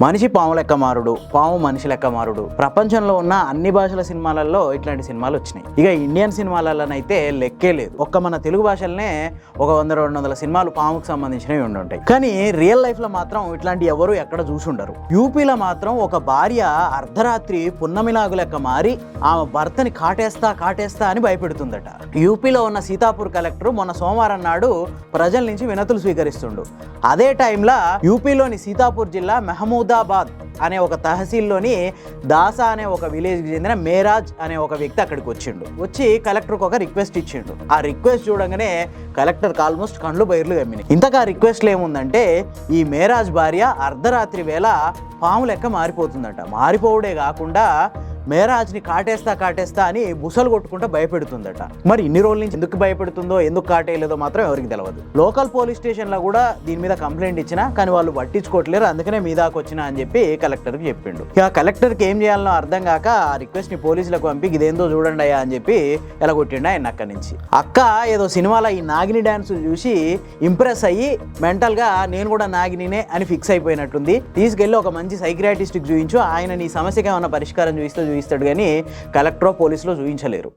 మనిషి పాము లెక్క మారుడు, పాము మనిషి లెక్క మారుడు. ప్రపంచంలో ఉన్న అన్ని భాషల సినిమాలలో ఇట్లాంటి సినిమాలు వచ్చినాయి. ఇక ఇండియన్ సినిమాలలోనైతే లెక్కే లేదు. ఒక్క మన తెలుగు భాషలనే ఒక 100-200 సినిమాలు పాముకు సంబంధించినవి ఉండుంటాయి. కానీ రియల్ లైఫ్ లో మాత్రం ఇట్లాంటి ఎవరు ఎక్కడ చూసి ఉండరు. యూపీలో మాత్రం ఒక భార్య అర్ధరాత్రి పున్నమిలాగు లెక్క మారి ఆమె భర్తని కాటేస్తా అని భయపెడుతుందట. యూపీలో ఉన్న సీతాపూర్ కలెక్టర్ మొన్న సోమవారం నాడు ప్రజల నుంచి వినతులు స్వీకరిస్తుండు. అదే టైంలో యూపీలోని సీతాపూర్ జిల్లా మెహమూదాబాద్ అనే ఒక తహసీల్లోని దాసా అనే ఒక విలేజ్కి చెందిన మేరాజ్ అనే ఒక వ్యక్తి అక్కడికి వచ్చి కలెక్టర్కి ఒక రిక్వెస్ట్ ఇచ్చిండు. ఆ రిక్వెస్ట్ చూడంగానే కలెక్టర్కి ఆల్మోస్ట్ కండ్లు బైర్లు గమ్మినాయి. ఇంతగా రిక్వెస్ట్లు ఏముందంటే, ఈ మేరాజ్ భార్య అర్ధరాత్రి వేళ పాము లెక్క మారిపోతుందట. మారిపోవడే కాకుండా మేరాజ్ని కాటేస్తా అని బుసలు కొట్టుకుంటూ భయపెడుతుందట. మరి ఇన్ని రోజుల నుంచి ఎందుకు భయపెడుతుందో, ఎందుకు కాటేయలేదో మాత్రం ఎవరికి తెలియదు. లోకల్ పోలీస్ స్టేషన్లో కూడా దీని మీద కంప్లైంట్ ఇచ్చినా కానీ వాళ్ళు పట్టించుకోవట్లేరు. అందుకనే మీ దాకా వచ్చినా అని చెప్పి కలెక్టర్కి చెప్పిండు. ఇక కలెక్టర్కి ఏం చేయాలనో అర్థం కాక ఆ రిక్వెస్ట్ని పోలీసులకు పంపి ఇదేందో చూడండి అయ్యా అని చెప్పి ఎలా కొట్టిండు ఆయన అక్కడి నుంచి. అక్క ఏదో సినిమాలో ఈ నాగిని డ్యాన్స్ చూసి ఇంప్రెస్ అయ్యి మెంటల్గా నేను కూడా నాగినినే అని ఫిక్స్ అయిపోయినట్టుంది. తీసుకెళ్ళి ఒక మంచి సైకియాట్రిస్ట్కి చూపించు, ఆయన నీ సమస్యకి ఏమన్నా పరిష్కారం చూపిస్తాడు కానీ కలెక్టర్ పోలీసులో చూపించలేరు.